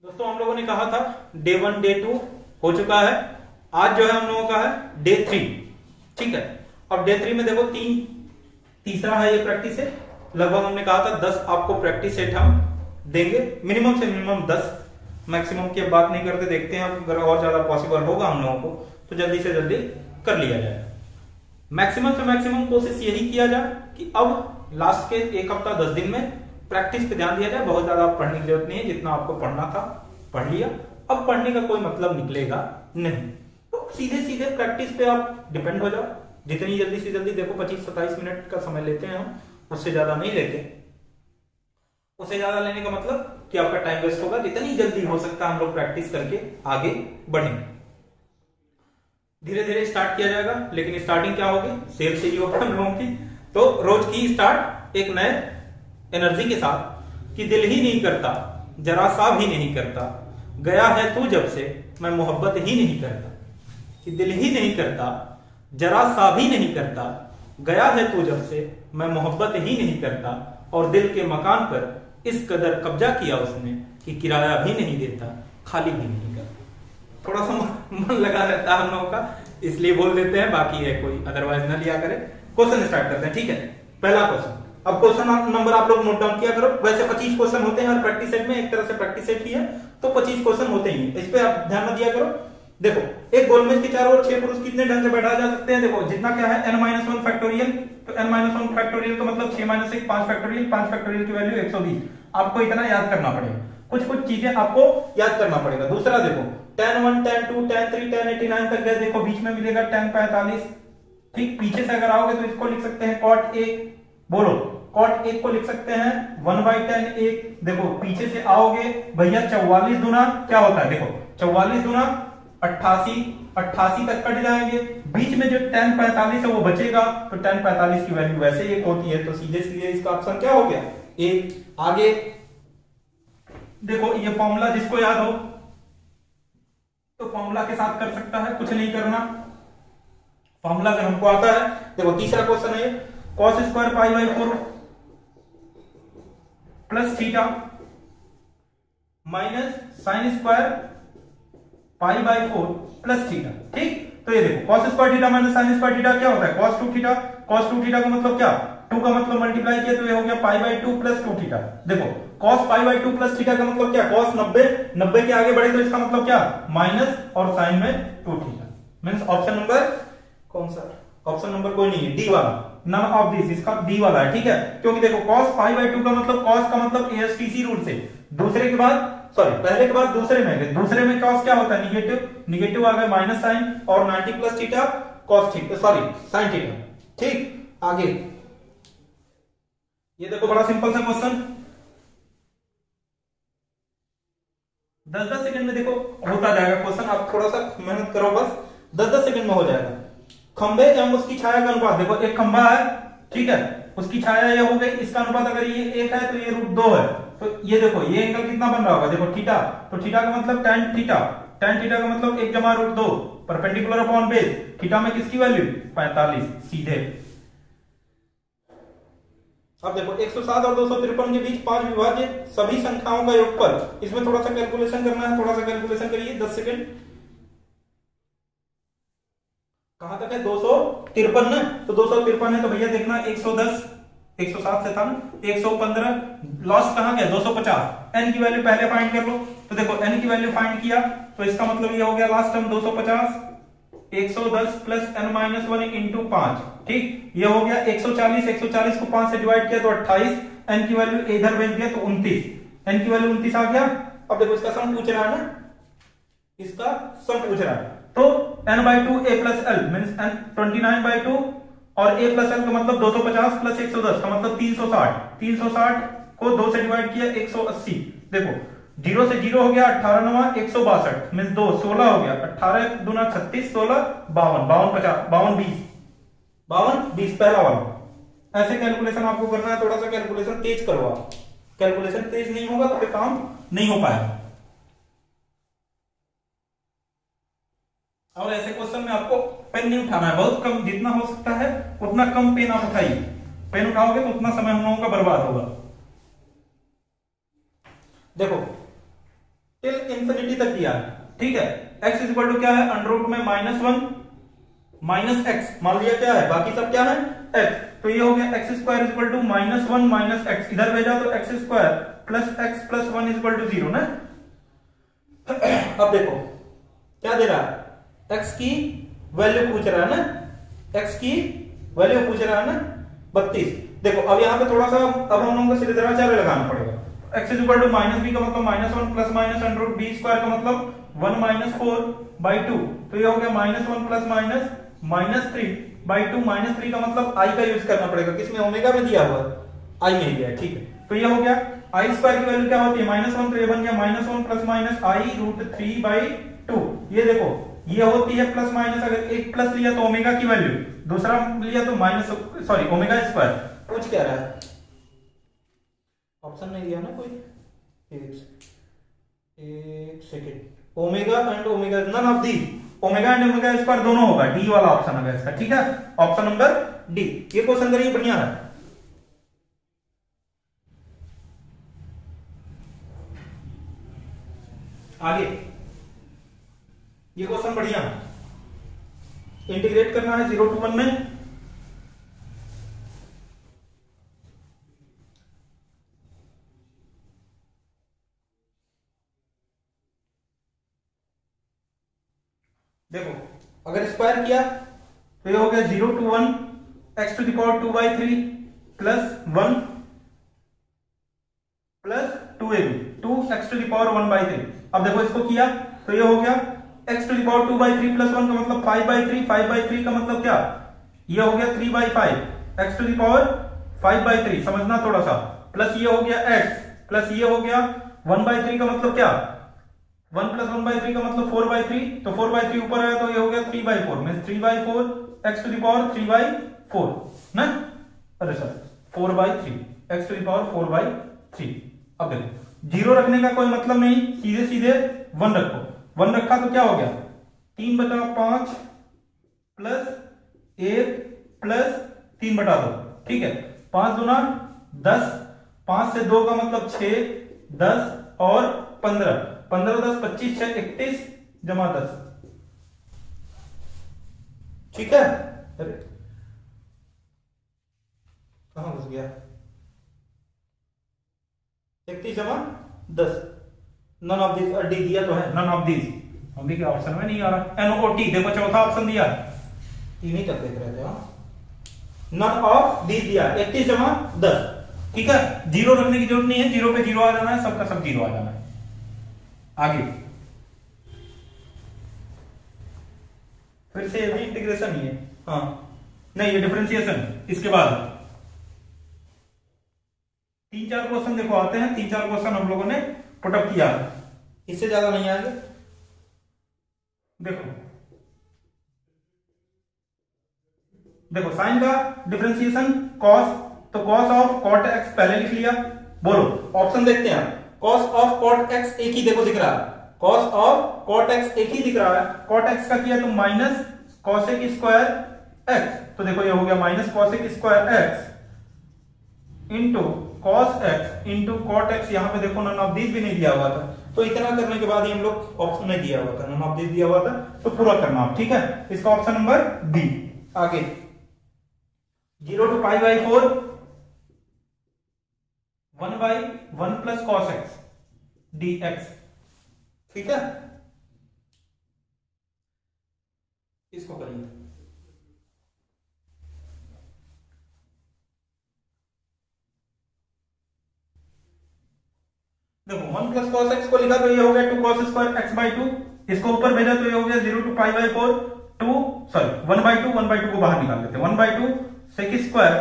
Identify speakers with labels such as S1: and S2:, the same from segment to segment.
S1: दोस्तों हम लोगों ने कहा था डे 1 डे 2 हो चुका है। आज जो है हम लोगों का है डे 3। ठीक है, अब डे 3 में देखो तीसरा है ये प्रैक्टिस है। लगभग हमने कहा था 10 आपको प्रैक्टिस सेट हम देंगे, मिनिमम से मिनिमम 10, मैक्सिमम की अब बात नहीं करते, देखते हैं अगर और ज्यादा पॉसिबल होगा हम लोगों को तो जल्दी से जल्दी कर लिया जाए। मैक्सिमम से मैक्सिमम कोशिश यही किया जाए कि अब लास्ट के एक हफ्ता 10 दिन में प्रैक्टिस पे ध्यान दिया जाए। बहुत ज्यादा पढ़ने की जरूरत नहीं है, जितना आपको पढ़ना था पढ़ लिया, अब पढ़ने का कोई मतलब निकलेगा नहीं। तो सीधे सीधे प्रैक्टिस पे आप डिपेंड हो जाओ। जितनी जल्दी से जल्दी, देखो 25-27 मिनट का समय लेते हैं हम, उससे ज्यादा नहीं लेते। उससे ज्यादा लेने का मतलब कि आपका टाइम वेस्ट होगा। जितनी जल्दी हो सकता है हम लोग प्रैक्टिस करके आगे बढ़ेंगे। धीरे धीरे स्टार्ट किया जाएगा, लेकिन स्टार्टिंग क्या होगी, सेल से ही होगा हम लोगों की। तो रोज की स्टार्ट एक नए एनर्जी के साथ कि दिल ही नहीं करता, जरा सा भी नहीं करता, गया है तू जब से मैं मोहब्बत ही नहीं करता। कि दिल ही नहीं करता, जरा सा भी नहीं करता, गया है तू जब से मैं मोहब्बत ही नहीं करता। और दिल के मकान पर इस कदर कब्जा किया उसने कि किराया भी नहीं देता, खाली भी नहीं करता। थोड़ा सा मन लगा रहता है हम लोगों का, इसलिए बोल देते हैं, बाकी है कोई अदरवाइज न लिया करे। क्वेश्चन स्टार्ट करते हैं। ठीक है, पहला क्वेश्चन। अब क्वेश्चन नंबर आप लोग नोट डाउन किया करो। वैसे 25 क्वेश्चन होते हैं हर प्रैक्टिस सेट में, एक तरह से प्रैक्टिस सेट ही है तो 25 क्वेश्चन होते ही। इस पे आप ध्यान न दिया करो। देखो, एक गोलमेज के चारों ओर 6 पुरुष कितने ढंग से बैठा जा सकते हैं। देखो, जितना क्या है n-1 फैक्टोरियल, तो n-1 फैक्टोरियल का मतलब 6-1 5 फैक्टोरियल, 5 फैक्टोरियल की वैल्यू 120। आपको इतना याद करना पड़ेगा, कुछ कुछ चीजें आपको याद करना पड़ेगा। दूसरा देखो, tan1 tan2 tan3 tan89 तक गए, देखो बीच में मिलेगा tan45। ठीक, पीछे से अगर आओगे तो इसको लिख सकते हैं cot 1, बोलो cot 1 को लिख सकते हैं 1/tan 1। देखो पीछे से आओगे भैया, 44 दुना क्या होता है, देखो 44 दुना 88, 88 तक कट जाएंगे। बीच में जो tan45 है वो बचेगा, तो tan45 की वैल्यू वैसे एक होती है, तो सीधे सीधे इसका ऑप्शन क्या हो गया, एक। आगे देखो, ये फॉर्मूला जिसको याद हो तो फॉर्मूला के साथ कर सकता है, कुछ नहीं करना। फॉर्मूला अगर हमको आता है, देखो तीसरा क्वेश्चन है cos square π/4 plus theta minus sine square π/4 plus theta. ठीक, तो ये देखो cos square theta minus sine square theta क्या होता है, cos 2 थीटा। cos 2 थीटा का मतलब क्या, 2 का मतलब मल्टीप्लाई किया तो ये हो गया π/2 प्लस 2 थीटा। देखो cos π/2 प्लस थीटा का मतलब क्या, cos 90 के आगे बढ़े तो इसका मतलब क्या, माइनस और साइन में 2 थीटा। मींस ऑप्शन नंबर कौन सा, ऑप्शन नंबर कोई नहीं है, डी वाला, नन ऑफ दिस, इसका डी वाला है। ठीक है, क्योंकि देखो cos π/2 का मतलब, cos का मतलब ASTC रूल से दूसरे के बाद, सॉरी पहले के बाद दूसरे में, दूसरे में cos क्या होता है, निगेटिव, निगेटिव आ गया माइनस साइन, और 90 plus theta cos theta, sorry sine theta. ठीक, आगे ये देखो बड़ा सिंपल सा क्वेश्चन, 10-10 सेकंड में देखो होता जाएगा क्वेश्चन। आप थोड़ा सा मेहनत करो, बस 10-10 सेकंड में हो जाएगा। खंबे एवं उसकी छाया का अनुपात, देखो एक खंबा है, ठीक है, उसकी छाया ये हो गई, इसका अनुपात अगर ये 1 है तो ये √2 है। तो ये देखो ये एंगल कितना बन रहा होगा, देखो थीटा, तो थीटा का मतलब tan थीटा, tan थीटा का मतलब 1 जमा √2 परपेंडिकुलर अपॉन बेस। थीटा में किसकी वैल्यू 45 सीधे। अब देखो 107 और 253 के बीच 5 विभाज्य सभी संख्याओं का योगफल, इसमें थोड़ा सा कैलकुलेशन करना है, थोड़ा सा कैलकुलेशन करिए 10 सेकंड। कहां तक है, 253 ना, तो 253 है तो भैया देखना 110, 107 से था ना, 115, लॉस्ट कहां गया 250। एन की वैल्यू पहले फाइंड कर लो, तो देखो एन की वैल्यू फाइंड किया तो इसका मतलब ये हो गया last term 250, 110 plus n-1 into 5। ठीक, ये हो गया 140, 140 को 5 से डिवाइड किया तो 28, एन की वैल्यू इधर भेज दिया तो 29, एन की वैल्यू 29 आ गया। अब देखो इसका सम पूछ रहा है ना, इसका सम पूछ रहा है, तो n/2 a plus l means n 29/2, और a प्लस l का मतलब 250 प्लस 110 का मतलब 360, 360 को 2 से डिवाइड किया 180। देखो 0 से 0 हो गया, 18 9 162 मींस 2 16 हो गया, 18 दूना 36, 16 52, 52 50, 52 20, 52 20 पहला वाला। ऐसे कैलकुलेशन आपको करना है, थोड़ा सा कैलकुलेशन तेज करो आप, कैलकुलेशन तेज नहीं होगा तो फिर काम नहीं हो पाएगा। और ऐसे क्वेश्चन में आपको पेन नहीं उठाना है, बहुत कम, जितना हो सकता है उतना कम पेन आप उठाइए। पेन उठाओगे तो उतना समय हम लोगों का बर्बाद होगा। देखो टिल इंफिनिटी तक दिया है, ठीक है। x इक्वल टू क्या है, अंडर रूट में -1 माइनस एक्स, मान लिया क्या है, बाकी सब क्या है x, तो ये हो गया x square equal to -1 minus X, इधर भेजा तो x square plus x plus 1 equal to 0 ना। अब देखो क्या दे रहा है, x की वैल्यू पूछ रहा है ना, x की वैल्यू पूछ रहा है ना 32। देखो अब यहाँ पे थोड़ा सा अब हम लोगों को सीधे तरह लगाना पड़ेगा। x इक्वल टू -b का मतलब -1 plus minus under root b square का मतलब 1 माइनस 4/2, तो ये हो गया -1 प्लस माइनस -3/2, -3 का मतलब i का यूज करना पड़ेगा, किसमें ओमेगा में दिया हुआ i में दिया है, ठीक है। तो ये हो गया i स्क्वायर की वैल्यू क्या होती है -1, तो ये बन गया -1 प्लस माइनस i रूट 3/2। ये देखो ये होती है प्लस माइनस, अगर एक प्लस लिया तो ओमेगा की वैल्यू, दूसरा लिया तो ओमेगा स्क्वायर। पूछ क्या रहा है, ऑप्शन नहीं दिया ना कोई, एक second, omega and omega none of the, omega and omega square दोनों होगा, डी वाला ऑप्शन होगा इसका, ठीक है, ऑप्शन नंबर डी। ये क्वेश्चन करिए, बढ़िया है। आगे ये क्वेश्चन बढ़िया है, इंटीग्रेट करना है 0 to 1 में। देखो अगर स्क्वायर किया तो ये हो गया 0 to 1 x to the power 2/3 plus 1 plus 2ab 2x to the power 1/3। अब देखो इसको किया तो ये हो गया x to the power 2/3 plus 1 का मतलब 5/3, 5/3 का मतलब क्या, ये हो गया 3/5, x to the power 5/3, समझना थोड़ा सा, प्लस ये हो गया x, प्लस ये हो गया 1/3 का मतलब क्या, 1 प्लस 1/3 का मतलब 4/3, तो 4/3 ऊपर आया तो ये हो गया 3/4, means 3/4 x to the power 3/4 ना, अरे sir 4/3 x to the power 4/3। अब देखो जीरो रखने का कोई मतलब नहीं, सीधे सीधे 1 रखो, 1 रखा तो क्या हो गया 3/5 प्लस 1 प्लस 3/2, ठीक है, 5 दूना 10, 5 से 2 का मतलब 6, 10 और 15, 15 10 25 6 31 जमा 10, ठीक है। अरे कहां घुस गया, 31 जमा 10, नन ऑफ दिस, डी दिया तो है, नन ऑफ दिस, हम भी क्या ऑप्शन में नहीं आ रहा, एनओटी देखो चौथा ऑप्शन दिया, तीन ही तक देख रहे थे, नन ऑफ दिस दिया 31 जमा 10, ठीक है, जीरो रखने की जरूरत नहीं है, जीरो पे जीरो आ जाना है, सबका सब जीरो आ जाना है। आगे फिर से ये भी इंटीग्रेशन ही है, हाँ नहीं ये डिफरेंशिएशन, इसके बाद 3-4 क्वेश्चन देखो आते हैं, 3-4 क्वेश्चन हम लोगों ने पुटअप किया, इससे ज्यादा नहीं आएंगे। देखो साइन का डिफरेंशिएशन कॉस, तो कॉस ऑफ कॉट एक्स पहले लिख लिया, बोलो ऑप्शन देखते हैं, कॉस ऑफ कॉट एक्स एक ही देखो दिख रहा है, कॉस ऑफ कॉट एक्स एक ही दिख रहा है, कॉट एक्स का किया तो माइनस कॉसेक स्क्वायर एक्स, तो देखो ये हो गया minus cosec square X into cos X into cot X, यहां पे देखो नन ऑफ दिस भी नहीं दिया हुआ था, तो इतना करने के बाद ही हम लोग ऑप्शन नहीं दिया हुआ था, नन ऑफ दिस दिया हुआ था, तो पूरा करना, ठीक है, इसका ऑप्शन नंबर बी। आगे 0 to π/4 1/1 plus cos x dx, ठीक है, इसको करिए। देखो 1 प्लस कॉस एक्स को लिखा तो ये हो गया 2 cos स्क्वायर x/2, इसको ऊपर भेजा तो ये हो गया 0 to π/4 1/2 1/2 को बाहर निकाल लेते हैं, 1/2 sec स्क्वायर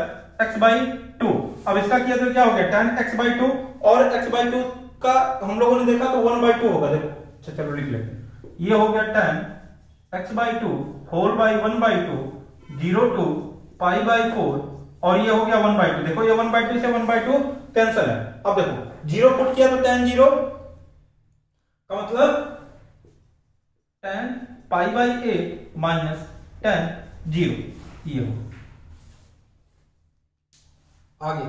S1: x/2, अब इसका किया तो क्या हो गया tan x/2, और x/2 का हम लोगों ने देखा तो 1/2 होगा, देखो अच्छा चलो लिख लेते हैं, ये हो गया tan x/2 whole by 1/2 0 to π/4, और ये हो गया 1/2, देखो ये 1/2 से 1/2 कैंसिल है। अब देखो जीरो पुट किया तो tan 0 का मतलब tan π/8 माइनस tan 0, ये हो। आगे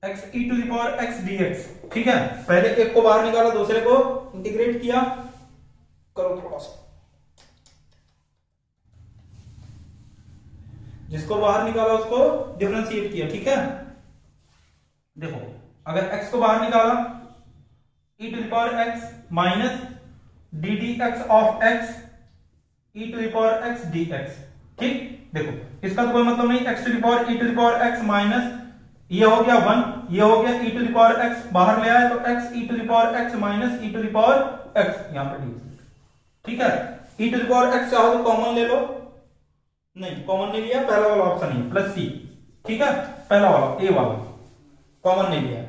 S1: X E to the power X DX. ठीक है, पहले एक को बाहर निकाला, दूसरे को इंटीग्रेट किया, करो थोड़ा सा, जिसको बाहर निकाला उसको डिफरेंशिएट किया। ठीक है, देखो अगर x को बाहर निकाला, e to the power x minus D D X of x e to the power x dx। ठीक, देखो इसका तो कोई मतलब नहीं, x to the power e to the power x minus ये हो गया 1, ये हो गया e to the power x, बाहर ले आए तो x e to the power x minus e to the power x, यहां पर dx। ठीक है, e to the power x चाहो तो कॉमन ले लो, नहीं कॉमन नहीं लिया, पहला वाला ऑप्शन ही प्लस सी। ठीक है, पहला वाला ए वाला कॉमन नहीं लिया,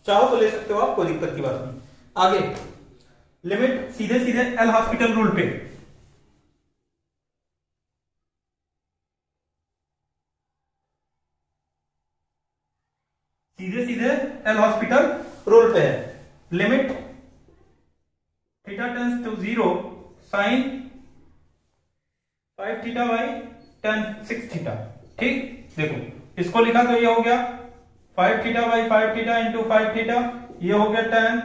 S1: चाहो तो ले सकते हो आप, कोई दिक्कत की बात नहीं। आगे लिमिट सीधे सीधे एल हॉस्पिटल रूल पे, सीधे सीधे एल हॉस्पिटल रूल पे है। Limit theta tends to 0 sine 5 theta by tan 6 theta. ठीक, देखो इसको लिखा तो ये हो गया 5 theta by 5 theta into 5 theta, ये हो गया tan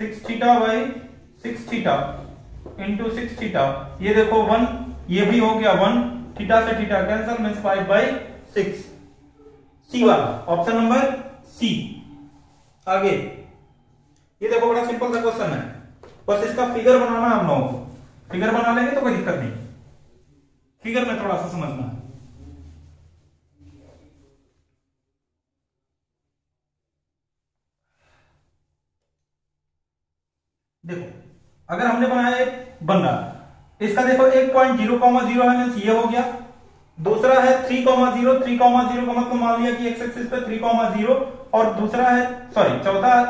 S1: 6 theta by 6 theta into 6 theta, ये देखो 1, ये भी हो गया 1, थीटा से थीटा कैंसिल, मींस 5 बाई 6। सी वाला ऑप्शन नंबर सी। आगे ये देखो बड़ा सिंपल सा क्वेश्चन है, बस इसका फिगर बनाना हम लोगों को, फिगर बना लेंगे तो कोई दिक्कत नहीं, फिगर में थोड़ा सा समझना है। देखो अगर हमने बनाया एक बन रहा, इसका देखो 1.0,0 है, मींस ये हो गया, दूसरा है 3,0, 3,0 का मतलब मान लिया कि एक्स एक्सिस पे 3,0, और दूसरा है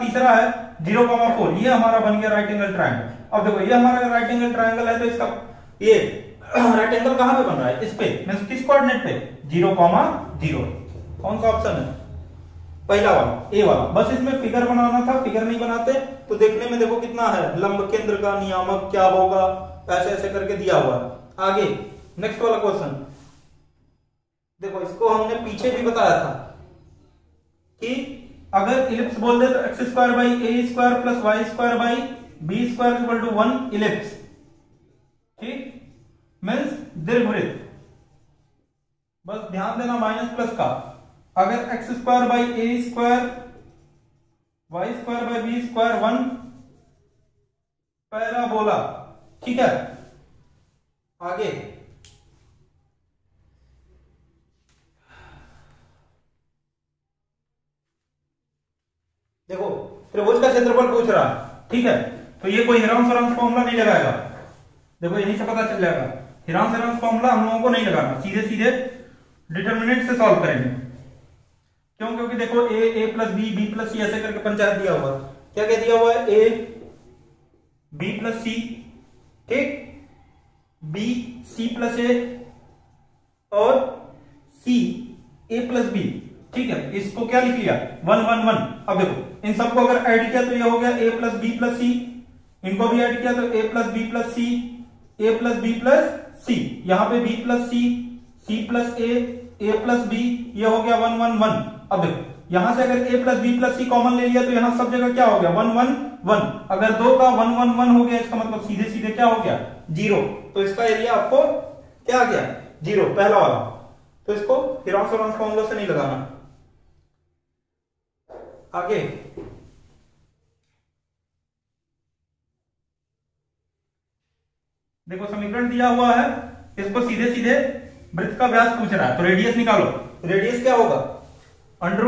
S1: तीसरा है 0,4, ये हमारा बन गया राइट एंगल ट्रायंगल। अब देखो ये हमारा राइट एंगल ट्रायंगल है, तो इसका ये राइट एंगल कहां पे बन रहा है, इस पे, मींस किस कोऑर्डिनेट पे, 0,0। कौन सा ऑप्शन है, पहला वाला ए वाला। बस इसमें फिगर बनाना था, फिगर नहीं बनाते तो देखने में देखो कितना है, लंब केंद्र का नियामक क्या होगा, ऐसे ऐसे करके दिया हुआ है। आगे नेक्स्ट वाला क्वेश्चन देखो, इसको हमने पीछे भी बताया था कि अगर इलिप्स बोल दे तो x square by a square plus y square by b square equal to 1 ellipse. ठीक, मींस दीर्घवृत्त, बस ध्यान देना माइनस प्लस का, अगर x square by a square y square by b square 1 parabola. ठीक है, आगे देखो त्रिभुज का क्षेत्रफल पूछ रहा है। ठीक है, तो ये कोई हेरान-फेरान फॉर्मूला नहीं लगाएगा, देखो यहीं से पता चल जाएगा, हेरान-फेरान फॉर्मूला हम लोगों को नहीं लगाना, सीधे सीधे डिटरमिनेंट से सॉल्व करेंगे। क्यों, क्योंकि देखो ए प्लस बी प्लस सी ऐसे करके पंचायत दिया हुआ, क्या क्या दिया हुआ है, ए बी प्लस सी, ठीक, बी सी प्लस ए और सी ए प्लस बी। ठीक है, इसको क्या लिख लिया, 1 1 1। अब देखो इन सबको अगर ऐड किया तो ये हो गया ए प्लस बी प्लस सी, इनको भी ऐड किया तो ए प्लस बी प्लस सी, ए प्लस बी प्लस सी, यहां पे बी प्लस सी प्लस ए प्लस बी, ये हो गया 1 1 1। अब देखो यहां से अगर ए प्लस बी प्लस सी कॉमन ले लिया तो यहां सब जगह क्या हो गया, 1 1 1। अगर दो का 1 1 1 हो गया, इसका मतलब सीधे सीधे क्या हो गया, 0। तो इसका एरिया आपको क्या आ गया, 0, पहला वाला। तो इसको हेरान-फेरान फॉर्मूला से नहीं लगाना। आगे देखो समीकरण दिया हुआ है, इसको सीधे सीधे वृत्त का व्यास पूछ रहा है, तो रेडियस निकालो। रेडियस क्या होगा, under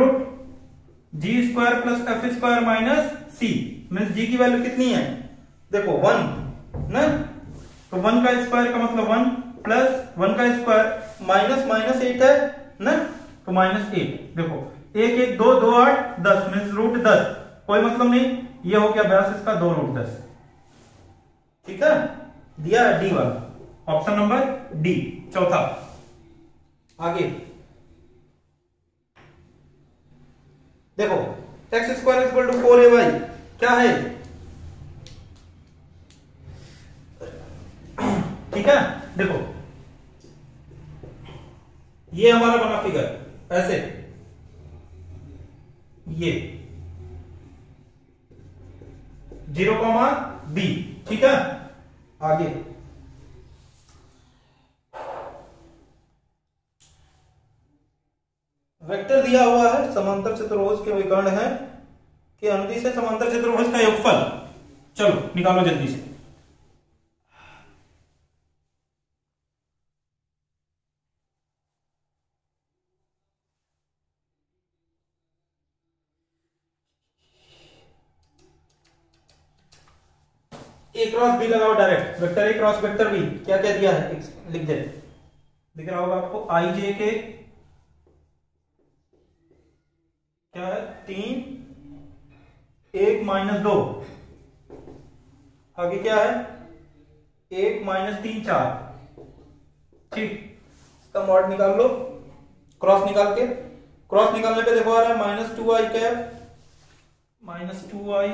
S1: g square plus f square minus c, means g की वैल्यू कितनी है, देखो 1 ना, तो 1 का स्क्वायर का मतलब 1 प्लस 1 का स्क्वायर माइनस 8 है ना, तो -8। देखो 1 1 2 2 8 10 मीन्स √10, कोई मतलब नहीं, ये हो गया व्यास इसका 2√10। ठीक है, दिया है डी वाला, ऑप्शन नंबर डी, चौथा। आगे देखो x square equal to 4ay क्या है, ठीक है, देखो ये हमारा बना फिगर ऐसे, ये 0, बी। ठीक है, आगे वेक्टर दिया हुआ है समांतर चतुर्भुज के विकर्ण है कि अनुदिश से समांतर चतुर्भुज का योगफल। चलो निकालो जल्दी से। ए क्रॉस बी लगाओ डायरेक्ट, वेक्टर ए क्रॉस वेक्टर बी क्या क्या दिया है लिख दे। दिख रहा होगा आपको, आई जे के क्या है 3, 1 - 2, आगे क्या है 1 - 3 4। ठीक, इसका मॉड निकाल लो, क्रॉस निकाल के। क्रॉस निकालने पे देखो आ रहा है -2i cap -2i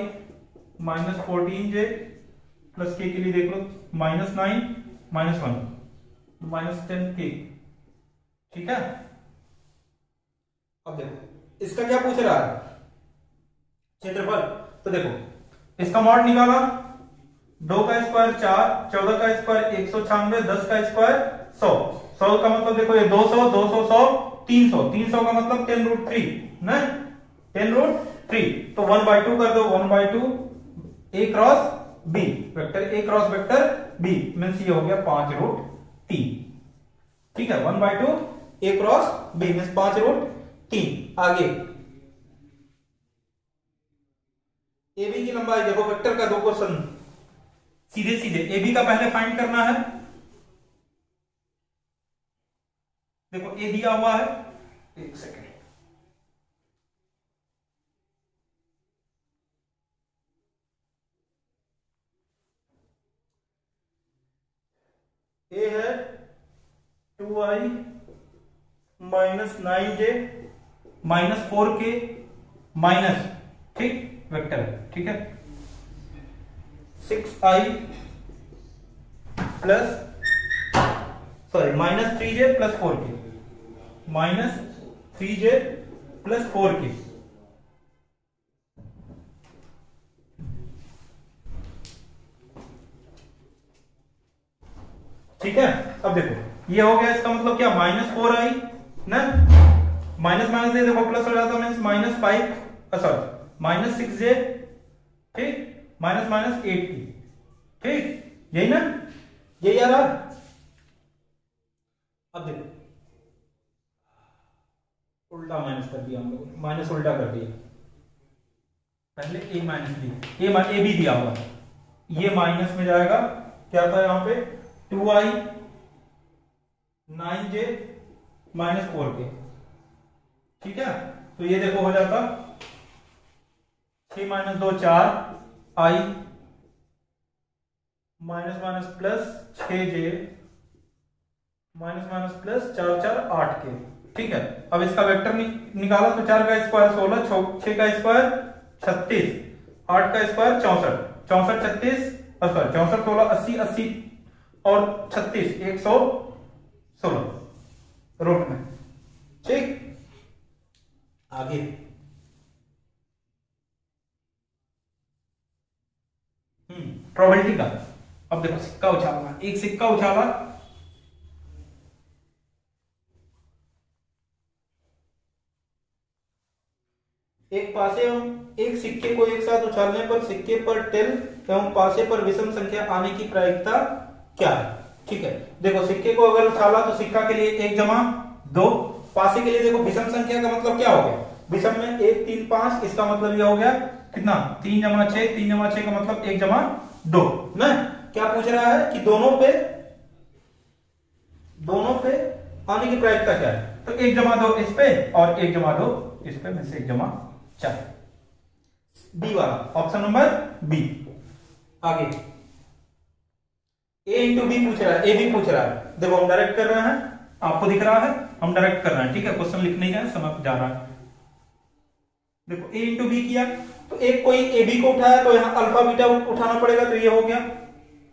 S1: -14j plus के लिए देख लो -9 -1 -10k। ठीक है, अब देखो इसका क्या पूछ रहा है क्षेत्रफल। तो देखो इसका मॉड निकाला, 2 का स्क्वायर 4, 14 का स्क्वायर 196, 10 का स्क्वायर 100। 100 का मतलब देखो ये 200, 200, 100, 300। 300 का मतलब 10√3 ना, 10√3। तो 1/2 कर दो, 1/2 A cross B, vector A cross vector B means ये हो गया 5√3। ठीक है, 1/2 ए क्रॉस बी मींस 5√3। आगे ए बी की लंबाई देखो, वेक्टर का 2 क्वेश्चन सीधे सीधे। ए बी का पहले फाइंड करना है। देखो ए दिया हुआ है, एक सेकेंड, ए है 2i -9j -4k माइनस, ठीक वेक्टर है। ठीक है, 6i plus -3j plus 4k -3j plus 4k। ठीक है, अब देखो ये हो गया, इसका मतलब क्या -4i ना, माइनस माइनस से देखो प्लस हो जाता है -5 सॉरी -6j, ठीक -8k। ठीक, यही ना, यही आ रहा। अब देखो उल्टा माइनस कर दिया हम लोगों ने, माइनस उल्टा कर दिया। पहले ए माइनस बी, ए बी दिया हुआ है, ये माइनस में जाएगा। क्या था यहाँ पे 2i 9j -4k। ठीक है, तो ये देखो हो जाता 6 - 2 4 i minus plus 6j minus plus 4 4 8k। ठीक है, अब इसका वेक्टर निकाला तो 4 का स्क्वायर 16, 6 का स्क्वायर 36, 8 का स्क्वायर 64, 64 36 सॉरी 64 16 80 80 और 36 116 रूट में। ठीक, आगे प्रोबेबिलिटी का। अब देखो सिक्का उछालना, एक सिक्का उछाला, एक पासे एवं एक सिक्के को एक साथ उछालने पर सिक्के पर टेल एवं पासे पर विषम संख्या आने की प्रायिकता क्या है। ठीक है, देखो सिक्के को अगर उछाला तो सिक्का के लिए 1 जमा 2, पासे के लिए देखो विषम संख्या का मतलब क्या हो गया, विषम में 1 3 5, इसका मतलब यह हो गया कितना 3 जमा 6, 3 जमा 6 का मतलब 1 जमा 2 ना। क्या पूछ रहा है कि दोनों पे आने की प्रायिकता क्या है, तो 1 जमा 2 इस पे और 1 जमा 2 इस पे, में से 1 जमा 4। बी वाला ऑप्शन नंबर बी। आगे ए इंटू बी पूछ रहा है, ए बी पूछ रहा है। देखो हम डायरेक्ट कर रहे हैं, आपको दिख रहा है, हम डायरेक्ट कर रहे हैं। ठीक है, क्वेश्चन लिख नहीं है, समय जा रहा है। देखो ए इंटू बी किया तो एक कोई ए बी को उठाया तो यहां अल्फा बीटा उठाना पड़ेगा, तो ये हो गया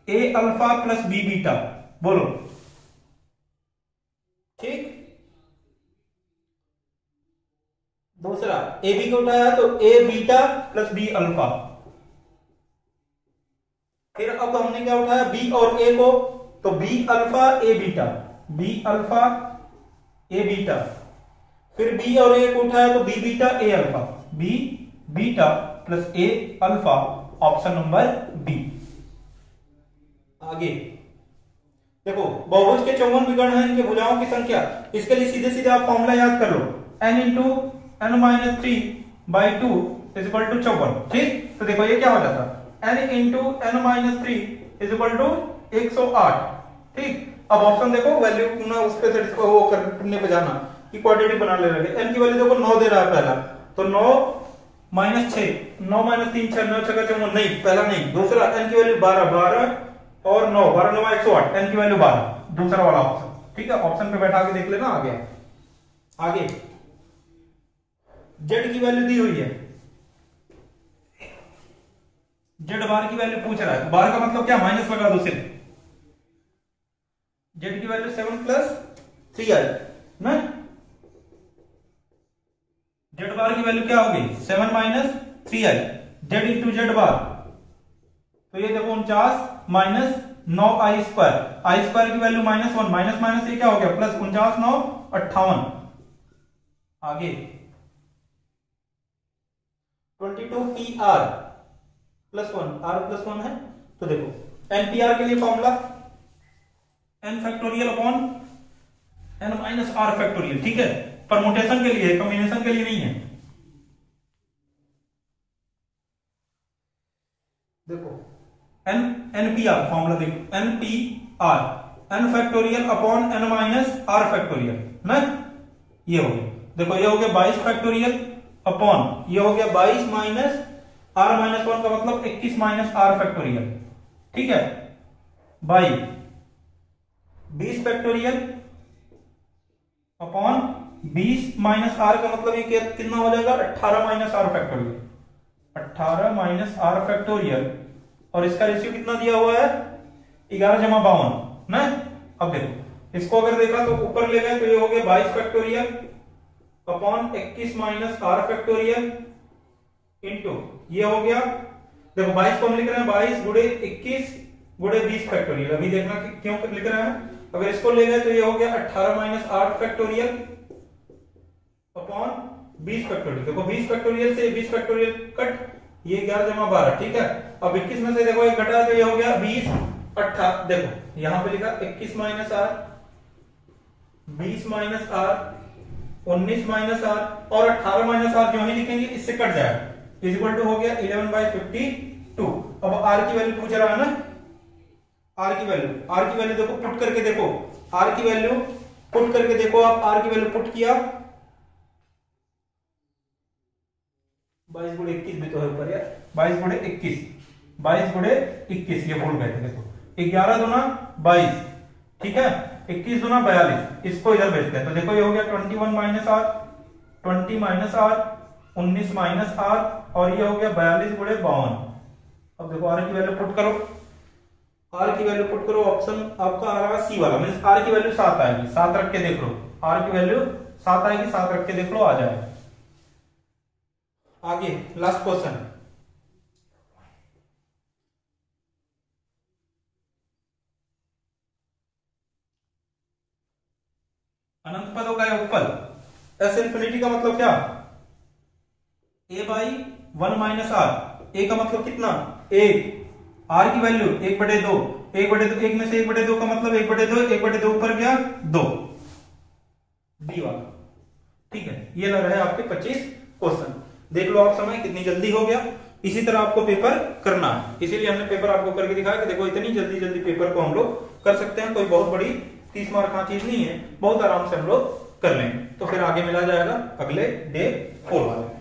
S1: ए अल्फा प्लस बी बीटा। बोलो ठीक। दूसरा ए बी को उठाया तो ए बीटा प्लस बी अल्फा। फिर अब हमने क्या उठाया, बी और ए को, तो b alpha a beta, b alpha a beta. फिर बी और ए को उठाया तो b beta a alpha, b beta plus a alpha, option number b. आगे देखो बहुभुज के 54 विकर्ण हैं, इनके भुजाओं की संख्या। इसके लिए सीधे सीधे आप फॉर्मूला याद कर लो, n into n minus 3/2 is equal to 54। ठीक, तो देखो ये क्या हो जाता, n into n minus 3 is equal to 108। ठीक, अब ऑप्शन देखो वैल्यू ना उस पे वो करने पे जाना कि क्वाड्रेटिक बना ले रहे। n की वैल्यू देखो 9 दे रहा है पहला, तो 9 माइनस 6, 9 माइनस 3 6, 9 6 54, नहीं पहला नहीं। दूसरा n की वैल्यू 12, 12 और 9, 12 9 108, n की वैल्यू 12, दूसरा वाला ऑप्शन। ठीक है, ऑप्शन पे बैठा के देख लेना। आ गया। आगे z की वैल्यू दी हुई है, z बार की वैल्यू पूछ रहा है, तो बार का मतलब क्या, माइनस लगा दो सिर्फ। z की वैल्यू 7 प्लस 3 आई ना, z बार की वैल्यू क्या होगी 7 माइनस 3 आई, z इंटू z बार, तो ये देखो 49 माइनस 9 आई स्क्वायर, आई स्क्वायर की वैल्यू -1, माइनस माइनस ये क्या हो गया प्लस, 49 9 58। आगे 22 pr प्लस 1, r प्लस 1 है, तो देखो npr के लिए formula n factorial upon n minus r factorial. ठीक है, परमुटेशन के लिए, कॉम्बिनेशन के लिए नहीं है। देखो npr फॉर्मूला देखो, npr n factorial upon n minus r factorial ना, ये हो गया। देखो ये हो गया 22 फैक्टोरियल अपॉन, ये हो गया 22 माइनस r माइनस 1 का मतलब 21 माइनस r फैक्टोरियल। ठीक है, by 20 factorial upon 20 minus r का मतलब ये कितना हो जाएगा 18 minus r factorial, 18 minus r factorial, और इसका रेशियो कितना दिया हुआ है 11 जमा 52 ना। अब देखो इसको अगर देखा तो ऊपर ले गए तो ये हो गया 22 factorial upon 21 minus r factorial into ये हो गया, देखो 22 को हम लिख रहे हैं 22 गुणे 21 गुणे 20 फैक्टोरियल। अभी देखना कि क्यों लिख रहे हैं, अगर इसको ले गए तो ये हो गया 18 माइनस 8 फैक्टोरियल अपॉन 20 फैक्टोरियल। देखो 20 फैक्टोरियल से 20 फैक्टोरियल कट, ये 11 जमा 12। ठीक है, अब 21 में से देखो एक घटा तो ये हो गया 20 18, देखो यहां पे लिखा 21 minus r, 20 minus r, 19 minus r और 18 माइनस r जो ही लिखेंगे इससे कट जाएगा, इज इक्वल टू हो गया 11/52। अब r की वैल्यू पूछ रहा है ना, r की वैल्यू देखो पुट करके देखो, r की वैल्यू पुट करके देखो, आप r की वैल्यू पुट किया 22 गुणे 21 भी तो है ऊपर यार, 22 गुणे 21, 22 गुणे 21 ये भूल गए थे। देखो 11 दूना 22, ठीक है, 21 दूना 42, इसको इधर भेजते हैं तो देखो ये हो गया 21 minus r, 20 minus r, 19 minus r और ये हो गया 42 गुणे 52। अब देखो r की वैल्यू पुट करो, r की वैल्यू पुट करो, ऑप्शन आपका आ रहा सी वाला, मींस r की वैल्यू 7 आएगी, 7 रख के देख लो, r की वैल्यू 7 आएगी, 7 रख के देख लो, आ जाएगा। आगे लास्ट क्वेश्चन, अनंत पदों का योगफल एस इंफिनिटी का मतलब क्या, a by 1 minus r, a का मतलब कितना 1, r की वैल्यू 1/2, 1/2, 1 में से 1/2 का मतलब 1/2, 1/2 ऊपर गया 2, b वाला। ठीक है, ये लग रहा है आपके 25 क्वेश्चन। देख लो आप समय कितनी जल्दी हो गया। इसी तरह आपको पेपर करना है, इसीलिए हमने पेपर आपको करके दिखाया कि देखो इतनी जल्दी जल्दी पेपर को हम लोग कर सकते हैं, कोई बहुत बड़ी 30 मार्क का चीज नहीं है, बहुत आराम से हम लोग कर लेंगे। तो फिर आगे मिला जाएगा अगले डे 4 वाले।